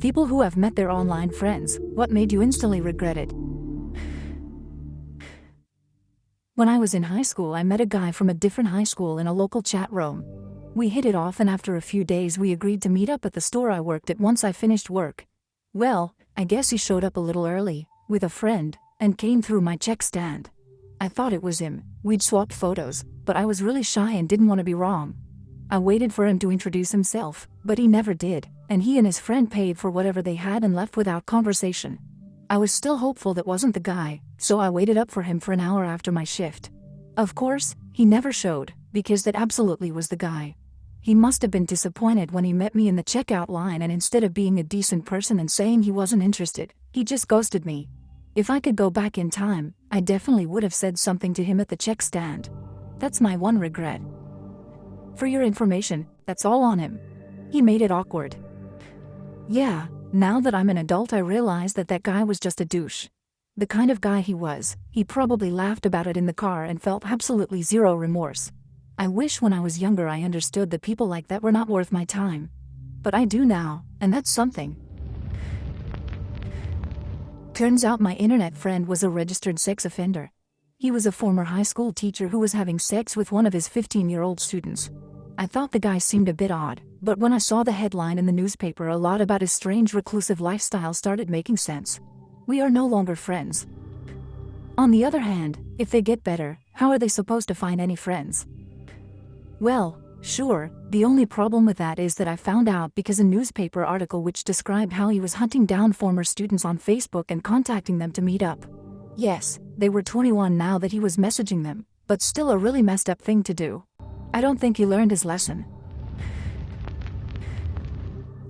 People who have met their online friends, what made you instantly regret it? When I was in high school, I met a guy from a different high school in a local chat room. We hit it off, and after a few days we agreed to meet up at the store I worked at once I finished work. Well, I guess he showed up a little early, with a friend, and came through my check stand. I thought it was him. We'd swapped photos, but I was really shy and didn't want to be wrong. I waited for him to introduce himself, but he never did, and he and his friend paid for whatever they had and left without conversation. I was still hopeful that wasn't the guy, so I waited up for him for an hour after my shift. Of course, he never showed, because that absolutely was the guy. He must have been disappointed when he met me in the checkout line, and instead of being a decent person and saying he wasn't interested, he just ghosted me. If I could go back in time, I definitely would have said something to him at the check stand. That's my one regret. For your information, that's all on him. He made it awkward. Yeah, now that I'm an adult, I realize that that guy was just a douche. The kind of guy he was, he probably laughed about it in the car and felt absolutely zero remorse. I wish when I was younger I understood that people like that were not worth my time. But I do now, and that's something. Turns out my internet friend was a registered sex offender. He was a former high school teacher who was having sex with one of his 15-year-old students. I thought the guy seemed a bit odd, but when I saw the headline in the newspaper, a lot about his strange reclusive lifestyle started making sense. We are no longer friends. On the other hand, if they get better, how are they supposed to find any friends? Well, sure, the only problem with that is that I found out because a newspaper article which described how he was hunting down former students on Facebook and contacting them to meet up. Yes, they were 21 now that he was messaging them, but still a really messed up thing to do. I don't think he learned his lesson.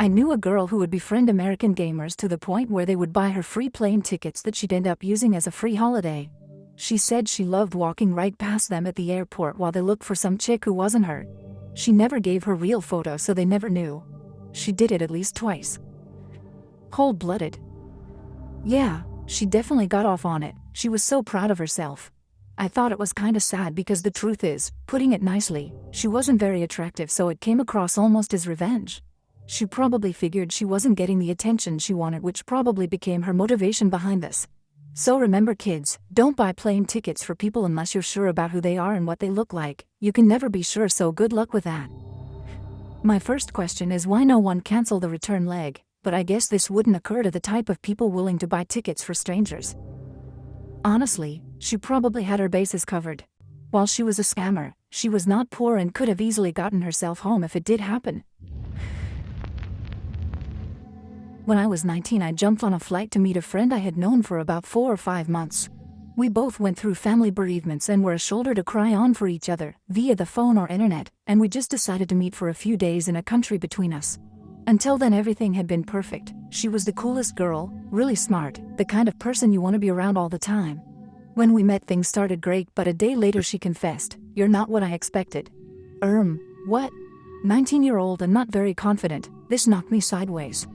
I knew a girl who would befriend American gamers to the point where they would buy her free plane tickets that she'd end up using as a free holiday. She said she loved walking right past them at the airport while they looked for some chick who wasn't her. She never gave her real photo, so they never knew. She did it at least twice. Cold-blooded. Yeah, she definitely got off on it. She was so proud of herself. I thought it was kinda sad because the truth is, putting it nicely, she wasn't very attractive, so it came across almost as revenge. She probably figured she wasn't getting the attention she wanted, which probably became her motivation behind this. So remember, kids, don't buy plane tickets for people unless you're sure about who they are and what they look like. You can never be sure, so good luck with that. My first question is why no one canceled the return leg, but I guess this wouldn't occur to the type of people willing to buy tickets for strangers. Honestly, she probably had her bases covered. While she was a scammer, she was not poor and could have easily gotten herself home if it did happen. When I was 19, I jumped on a flight to meet a friend I had known for about 4 or 5 months. We both went through family bereavements and were a shoulder to cry on for each other, via the phone or internet, and we just decided to meet for a few days in a country between us. Until then, everything had been perfect. She was the coolest girl, really smart, the kind of person you want to be around all the time. When we met, things started great, but a day later she confessed, "You're not what I expected." What? 19-year-old and not very confident. This knocked me sideways.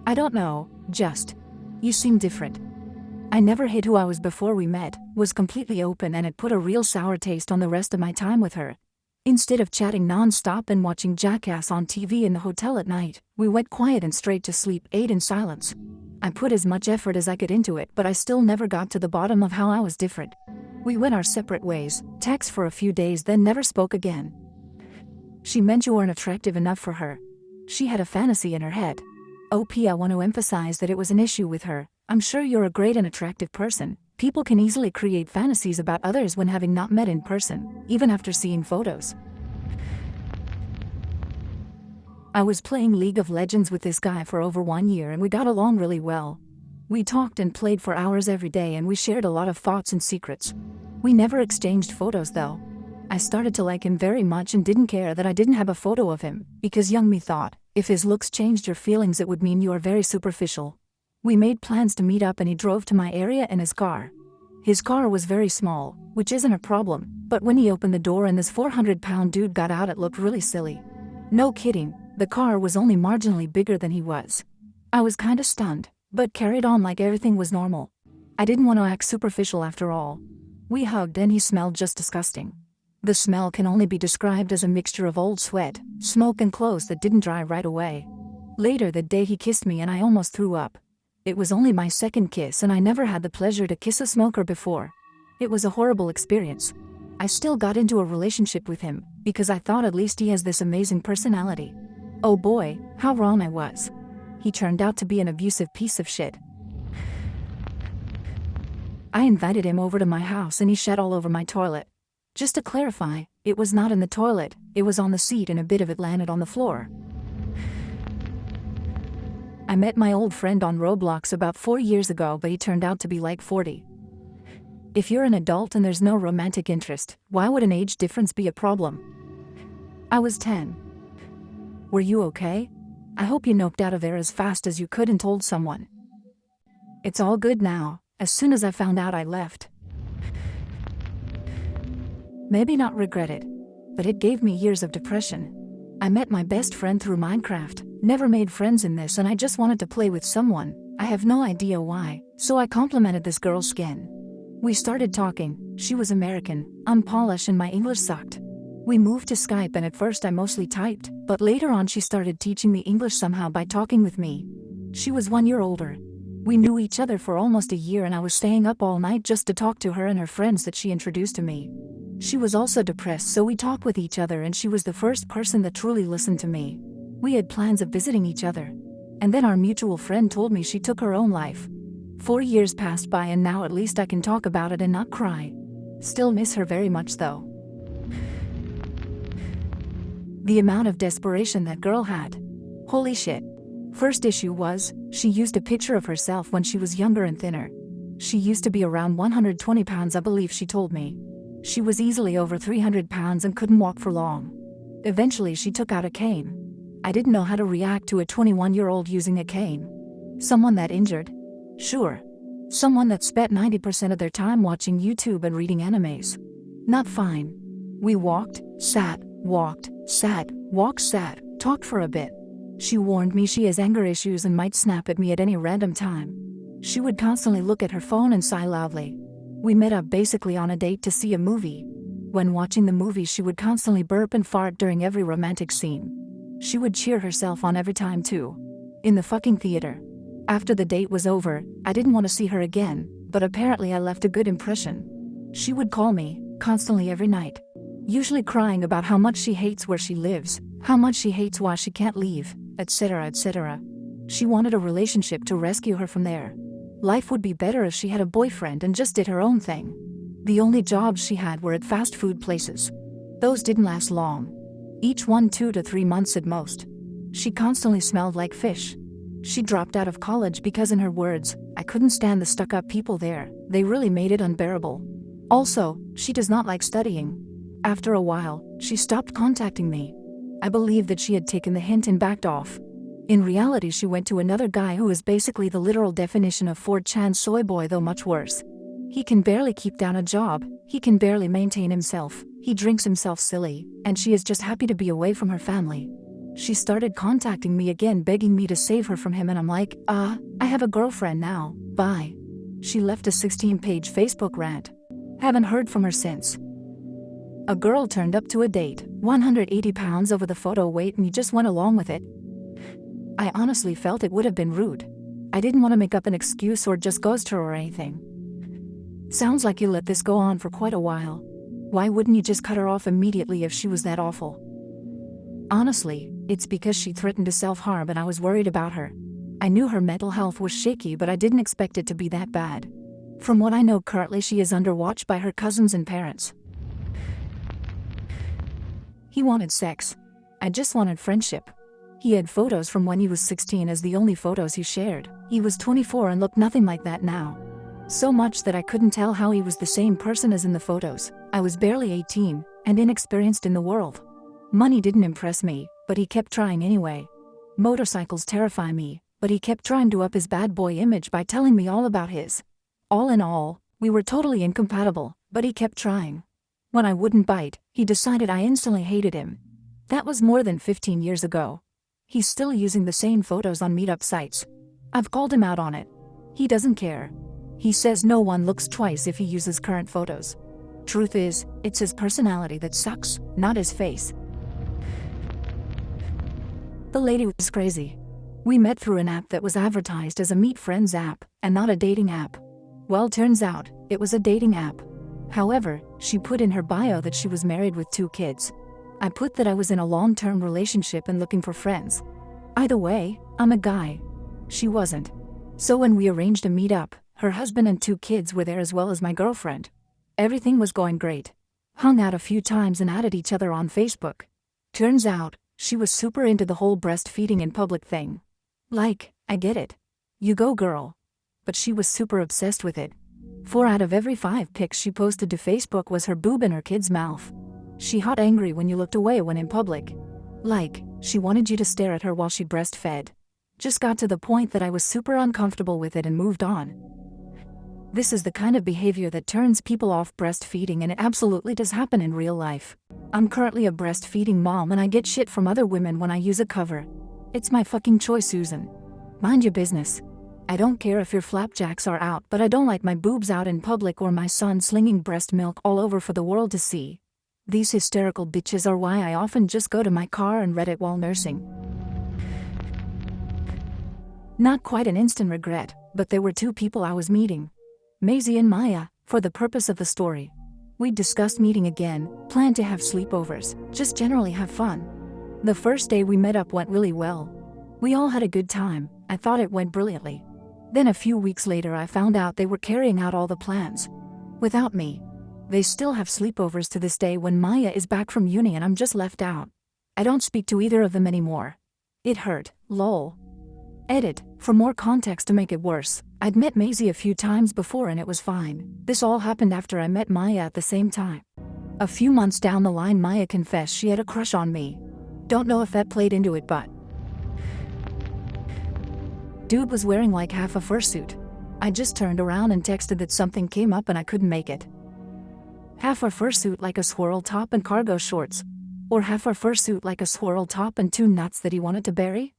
I don't know, just, you seem different. I never hid who I was before we met, was completely open, and it put a real sour taste on the rest of my time with her. Instead of chatting non-stop and watching Jackass on TV in the hotel at night, we went quiet and straight to sleep, ate in silence. I put as much effort as I could into it, but I still never got to the bottom of how I was different. We went our separate ways, text for a few days, then never spoke again. She meant you weren't attractive enough for her. She had a fantasy in her head. I want to emphasize that it was an issue with her. I'm sure you're a great and attractive person. People can easily create fantasies about others when having not met in person, even after seeing photos. I was playing League of Legends with this guy for over 1 year and we got along really well. We talked and played for hours every day and we shared a lot of thoughts and secrets. We never exchanged photos though. I started to like him very much and didn't care that I didn't have a photo of him, because young me thought, if his looks changed your feelings it would mean you are very superficial. We made plans to meet up and he drove to my area in his car. His car was very small, which isn't a problem, but when he opened the door and this 400-pound dude got out, it looked really silly. No kidding, the car was only marginally bigger than he was. I was kinda stunned, but carried on like everything was normal. I didn't want to act superficial after all. We hugged and he smelled just disgusting. The smell can only be described as a mixture of old sweat, smoke and clothes that didn't dry right away. Later that day he kissed me and I almost threw up. It was only my second kiss and I never had the pleasure to kiss a smoker before. It was a horrible experience. I still got into a relationship with him, because I thought at least he has this amazing personality. Oh boy, how wrong I was. He turned out to be an abusive piece of shit. I invited him over to my house and he shat all over my toilet. Just to clarify, it was not in the toilet, it was on the seat and a bit of it landed on the floor. I met my old friend on Roblox about 4 years ago, but he turned out to be like 40. If you're an adult and there's no romantic interest, why would an age difference be a problem? I was 10. Were you okay? I hope you noped out of there as fast as you could and told someone. It's all good now. As soon as I found out, I left. Maybe not regret it, but it gave me years of depression. I met my best friend through Minecraft, never made friends in this, and I just wanted to play with someone. I have no idea why, so I complimented this girl's skin. We started talking. She was American, unpolished, and my English sucked. We moved to Skype and at first I mostly typed, but later on she started teaching me English somehow by talking with me. She was 1 year older. We knew each other for almost a year and I was staying up all night just to talk to her and her friends that she introduced to me. She was also depressed, so we talked with each other and she was the first person that truly listened to me. We had plans of visiting each other. And then our mutual friend told me she took her own life. 4 years passed by and now at least I can talk about it and not cry. Still miss her very much though. The amount of desperation that girl had. Holy shit. First issue was, she used a picture of herself when she was younger and thinner. She used to be around 120 pounds, I believe she told me. She was easily over 300 pounds and couldn't walk for long. Eventually she took out a cane. I didn't know how to react to a 21-year-old using a cane. Someone that injured? Sure. Someone that spent 90% of their time watching YouTube and reading animes? Not fine. We walked, sat, talked for a bit. She warned me she has anger issues and might snap at me at any random time. She would constantly look at her phone and sigh loudly. We met up basically on a date to see a movie. When watching the movie she would constantly burp and fart during every romantic scene. She would cheer herself on every time too. In the fucking theater. After the date was over, I didn't want to see her again, but apparently I left a good impression. She would call me, constantly every night. Usually crying about how much she hates where she lives, how much she hates why she can't leave, etc., etc. She wanted a relationship to rescue her from there. Life would be better if she had a boyfriend and just did her own thing. The only jobs she had were at fast food places. Those didn't last long. Each one 2 to 3 months at most. She constantly smelled like fish. She dropped out of college because, in her words, I couldn't stand the stuck-up people there, they really made it unbearable. Also, she does not like studying. After a while, she stopped contacting me. I believed that she had taken the hint and backed off. In reality she went to another guy who is basically the literal definition of 4chan soy boy, though much worse. He can barely keep down a job, he can barely maintain himself, he drinks himself silly, and she is just happy to be away from her family. She started contacting me again, begging me to save her from him, and I'm like, I have a girlfriend now, bye. She left a 16-page Facebook rant. Haven't heard from her since. A girl turned up to a date, 180 pounds over the photo weight, and you just went along with it. I honestly felt it would have been rude. I didn't want to make up an excuse or just ghost her or anything. Sounds like you let this go on for quite a while. Why wouldn't you just cut her off immediately if she was that awful? Honestly, it's because she threatened to self-harm and I was worried about her. I knew her mental health was shaky, but I didn't expect it to be that bad. From what I know, currently she is under watch by her cousins and parents. He wanted sex. I just wanted friendship. He had photos from when he was 16 as the only photos he shared. He was 24 and looked nothing like that now. So much that I couldn't tell how he was the same person as in the photos. I was barely 18 and inexperienced in the world. Money didn't impress me, but he kept trying anyway. Motorcycles terrify me, but he kept trying to up his bad boy image by telling me all about his. All in all, we were totally incompatible, but he kept trying. When I wouldn't bite, he decided I instantly hated him. That was more than 15 years ago. He's still using the same photos on meetup sites. I've called him out on it. He doesn't care. He says no one looks twice if he uses current photos. Truth is, it's his personality that sucks, not his face. The lady was crazy. We met through an app that was advertised as a meet friends app, and not a dating app. Well, turns out, it was a dating app. However, she put in her bio that she was married with 2 kids. I put that I was in a long-term relationship and looking for friends. Either way, I'm a guy. She wasn't. So when we arranged a meet-up, her husband and 2 kids were there as well as my girlfriend. Everything was going great. Hung out a few times and added each other on Facebook. Turns out, she was super into the whole breastfeeding in public thing. Like, I get it. You go girl. But she was super obsessed with it. 4 out of every 5 pics she posted to Facebook was her boob in her kid's mouth. She hot angry when you looked away when in public. Like, she wanted you to stare at her while she breastfed. Just got to the point that I was super uncomfortable with it and moved on. This is the kind of behavior that turns people off breastfeeding, and it absolutely does happen in real life. I'm currently a breastfeeding mom and I get shit from other women when I use a cover. It's my fucking choice, Susan. Mind your business. I don't care if your flapjacks are out, but I don't like my boobs out in public or my son slinging breast milk all over for the world to see. These hysterical bitches are why I often just go to my car and Reddit while nursing. Not quite an instant regret, but there were 2 people I was meeting. Maisie and Maya, for the purpose of the story. We discussed meeting again, planned to have sleepovers, just generally have fun. The first day we met up went really well. We all had a good time. I thought it went brilliantly. Then a few weeks later I found out they were carrying out all the plans without me. They still have sleepovers to this day when Maya is back from uni and I'm just left out. I don't speak to either of them anymore. It hurt, lol. Edit, for more context to make it worse, I'd met Maisie a few times before and it was fine. This all happened after I met Maya at the same time. A few months down the line Maya confessed she had a crush on me. Don't know if that played into it, but dude was wearing like half a fursuit. I just turned around and texted that something came up and I couldn't make it. Half a fursuit like a swirl top and cargo shorts. Or half a fursuit like a swirl top and 2 nuts that he wanted to bury?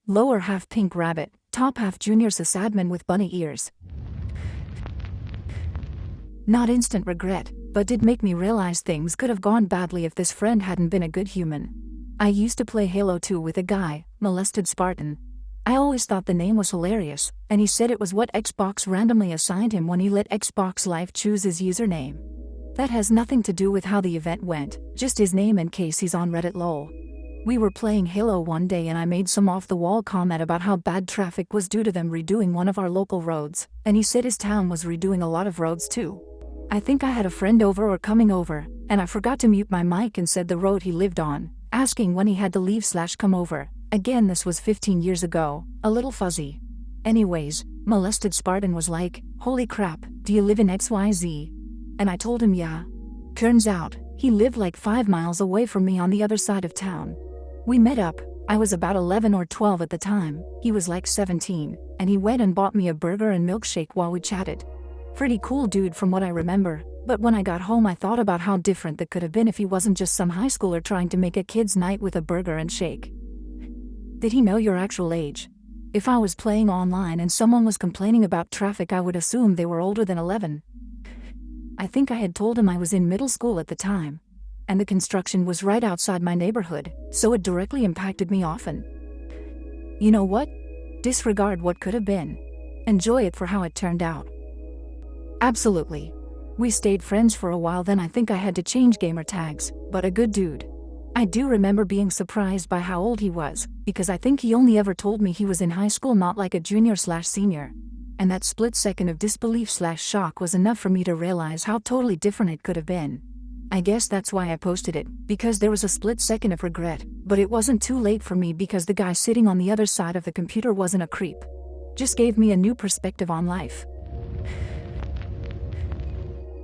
Lower half pink rabbit, top half junior sysadmin with bunny ears. Not instant regret, but did make me realize things could have gone badly if this friend hadn't been a good human. I used to play Halo 2 with a guy, Molested Spartan. I always thought the name was hilarious, and he said it was what Xbox randomly assigned him when he let Xbox Live choose his username. That has nothing to do with how the event went, just his name in case he's on Reddit lol. We were playing Halo one day and I made some off-the-wall comment about how bad traffic was due to them redoing one of our local roads, and he said his town was redoing a lot of roads too. I think I had a friend over or coming over, and I forgot to mute my mic and said the road he lived on, asking when he had to leave/come over. Again, this was 15 years ago, a little fuzzy. Anyways, Molested Spartan was like, holy crap, do you live in XYZ? And I told him yeah. Turns out, he lived like 5 miles away from me on the other side of town. We met up. I was about 11 or 12 at the time, he was like 17, and he went and bought me a burger and milkshake while we chatted. Pretty cool dude from what I remember, but when I got home I thought about how different that could have been if he wasn't just some high schooler trying to make a kid's night with a burger and shake. Did he know your actual age? If I was playing online and someone was complaining about traffic I would assume they were older than 11. I think I had told him I was in middle school at the time. And the construction was right outside my neighborhood, so it directly impacted me often. You know what? Disregard what could have been. Enjoy it for how it turned out. Absolutely. We stayed friends for a while, then I think I had to change gamer tags, but a good dude. I do remember being surprised by how old he was, because I think he only ever told me he was in high school, not like a junior/senior. And that split second of disbelief/shock was enough for me to realize how totally different it could have been. I guess that's why I posted it, because there was a split second of regret, but it wasn't too late for me because the guy sitting on the other side of the computer wasn't a creep. Just gave me a new perspective on life.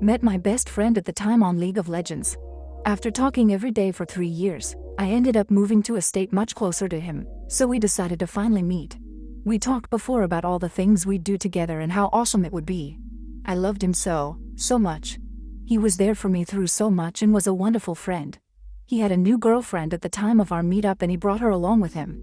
Met my best friend at the time on League of Legends. After talking every day for 3 years, I ended up moving to a state much closer to him, so we decided to finally meet. We talked before about all the things we'd do together and how awesome it would be. I loved him so much. He was there for me through so much and was a wonderful friend. He had a new girlfriend at the time of our meetup and he brought her along with him.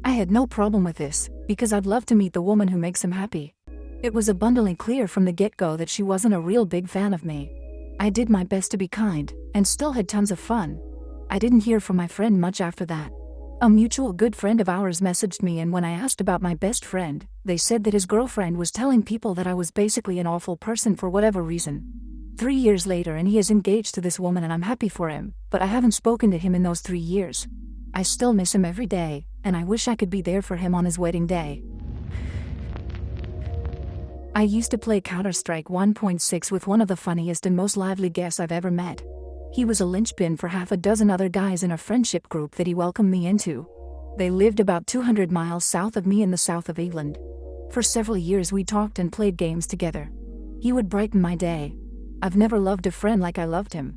I had no problem with this, because I'd love to meet the woman who makes him happy. It was abundantly clear from the get-go that she wasn't a real big fan of me. I did my best to be kind, and still had tons of fun. I didn't hear from my friend much after that. A mutual good friend of ours messaged me, and when I asked about my best friend, they said that his girlfriend was telling people that I was basically an awful person for whatever reason. 3 years later and he is engaged to this woman and I'm happy for him, but I haven't spoken to him in those 3 years. I still miss him every day, and I wish I could be there for him on his wedding day. I used to play Counter-Strike 1.6 with one of the funniest and most lively guests I've ever met. He was a linchpin for half a dozen other guys in a friendship group that he welcomed me into. They lived about 200 miles south of me in the south of England. For several years we talked and played games together. He would brighten my day. I've never loved a friend like I loved him.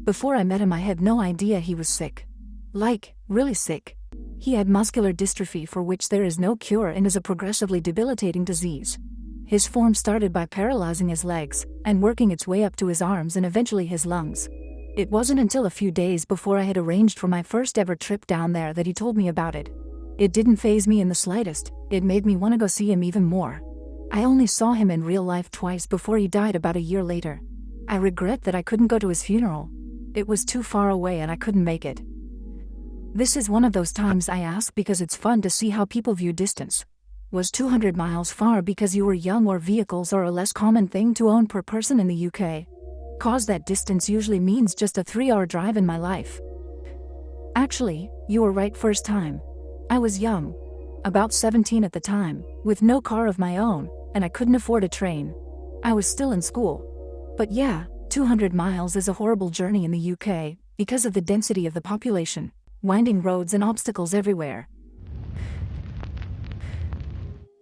Before I met him I had no idea he was sick. Like, really sick. He had muscular dystrophy, for which there is no cure and is a progressively debilitating disease. His form started by paralyzing his legs, and working its way up to his arms and eventually his lungs. It wasn't until a few days before I had arranged for my first ever trip down there that he told me about it. It didn't faze me in the slightest, it made me want to go see him even more. I only saw him in real life twice before he died about a year later. I regret that I couldn't go to his funeral. It was too far away and I couldn't make it. This is one of those times I ask because it's fun to see how people view distance. Was 200 miles far because you were young, or vehicles are a less common thing to own per person in the UK? Cause that distance usually means just a 3-hour drive in my life. Actually, you were right first time. I was young. About 17 at the time, with no car of my own, and I couldn't afford a train. I was still in school. But yeah, 200 miles is a horrible journey in the UK, because of the density of the population, winding roads and obstacles everywhere.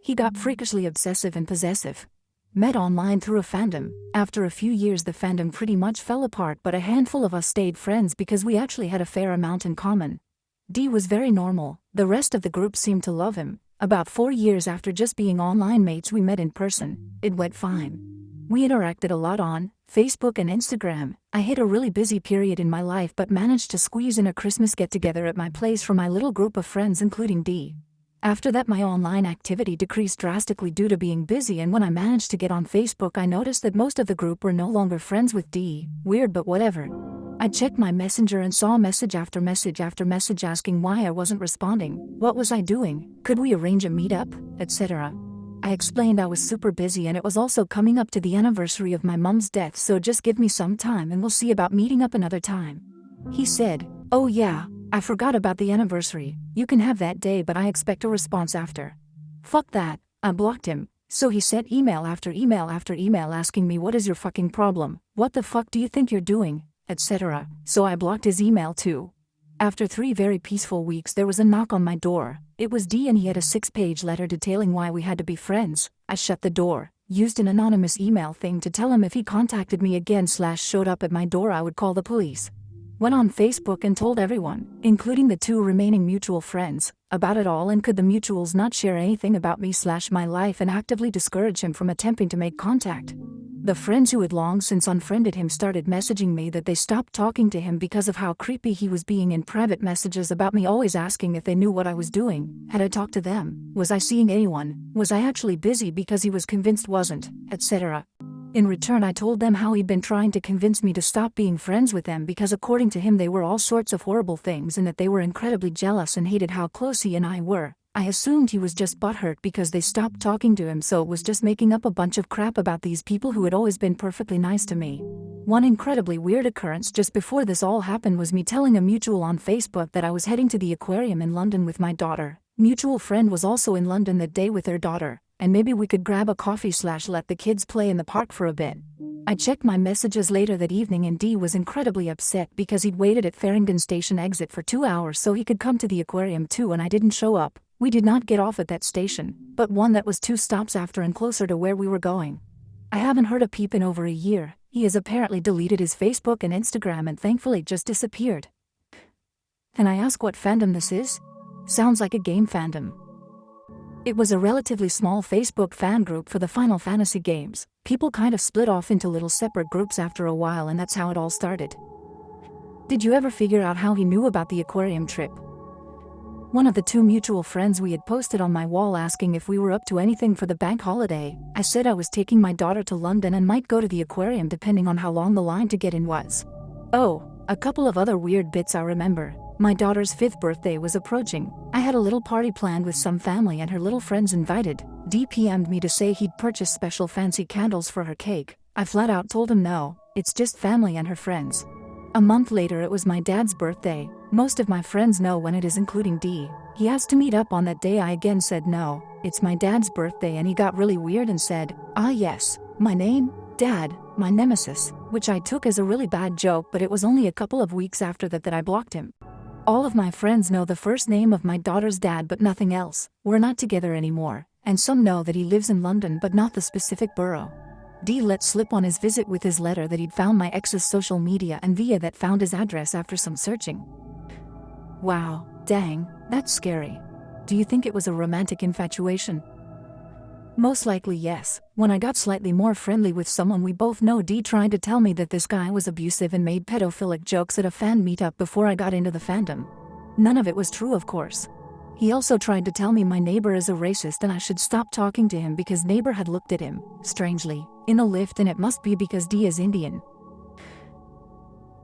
He got freakishly obsessive and possessive. Met online through a fandom. After a few years the fandom pretty much fell apart, but a handful of us stayed friends because we actually had a fair amount in common. D was very normal, the rest of the group seemed to love him. About 4 years after just being online mates we met in person. It went fine. We interacted a lot on Facebook and Instagram. I hit a really busy period in my life but managed to squeeze in a Christmas get-together at my place for my little group of friends including D. After that my online activity decreased drastically due to being busy, and when I managed to get on Facebook I noticed that most of the group were no longer friends with D. Weird, but whatever. I checked my messenger and saw message after message after message asking why I wasn't responding. What was I doing? Could we arrange a meetup? Etc. I explained I was super busy and it was also coming up to the anniversary of my mom's death, so just give me some time and we'll see about meeting up another time. He said, "Oh yeah, I forgot about the anniversary. You can have that day, but I expect a response after." Fuck that. I blocked him. So he sent email after email after email asking me, "What is your fucking problem? What the fuck do you think you're doing?" etc. So I blocked his email too. After 3 very peaceful weeks there was a knock on my door. It was D and he had a 6-page letter detailing why we had to be friends. I shut the door, used an anonymous email thing to tell him if he contacted me again / showed up at my door I would call the police. Went on Facebook and told everyone, including the 2 remaining mutual friends, about it all, and could the mutuals not share anything about me / my life and actively discourage him from attempting to make contact. The friends who had long since unfriended him started messaging me that they stopped talking to him because of how creepy he was being in private messages about me, always asking if they knew what I was doing, had I talked to them, was I seeing anyone, was I actually busy because he was convinced wasn't, etc. In return I told them how he'd been trying to convince me to stop being friends with them because according to him they were all sorts of horrible things and that they were incredibly jealous and hated how close he and I were. I assumed he was just butthurt because they stopped talking to him, so it was just making up a bunch of crap about these people who had always been perfectly nice to me. One incredibly weird occurrence just before this all happened was me telling a mutual on Facebook that I was heading to the aquarium in London with my daughter. Mutual friend was also in London that day with their daughter, and maybe we could grab a coffee / let the kids play in the park for a bit. I checked my messages later that evening and D was incredibly upset because he'd waited at Farringdon station exit for 2 hours so he could come to the aquarium too, and I didn't show up. We did not get off at that station, but one that was 2 stops after and closer to where we were going. I haven't heard a peep in over a year. He has apparently deleted his Facebook and Instagram and thankfully just disappeared. Can I ask what fandom this is? Sounds like a game fandom. It was a relatively small Facebook fan group for the Final Fantasy games. People kind of split off into little separate groups after a while, and that's how it all started. Did you ever figure out how he knew about the aquarium trip? One of the 2 mutual friends we had posted on my wall asking if we were up to anything for the bank holiday. I said I was taking my daughter to London and might go to the aquarium depending on how long the line to get in was. Oh, a couple of other weird bits I remember. My daughter's 5th birthday was approaching. I had a little party planned with some family and her little friends invited. D PM'd me to say he'd purchased special fancy candles for her cake. I flat out told him no, it's just family and her friends. A month later it was my dad's birthday. Most of my friends know when it is, including D. He asked to meet up on that day. I again said no, it's my dad's birthday, and he got really weird and said, "Ah yes, my name? Dad, my nemesis," which I took as a really bad joke, but it was only a couple of weeks after that I blocked him. All of my friends know the first name of my daughter's dad but nothing else. We're not together anymore, and some know that he lives in London but not the specific borough. D let slip on his visit with his letter that he'd found my ex's social media and via that found his address after some searching. Wow, dang, that's scary. Do you think it was a romantic infatuation? Most likely yes. When I got slightly more friendly with someone we both know, D tried to tell me that this guy was abusive and made pedophilic jokes at a fan meetup before I got into the fandom. None of it was true, of course. He also tried to tell me my neighbor is a racist and I should stop talking to him because neighbor had looked at him, strangely, in a lift, and it must be because D is Indian.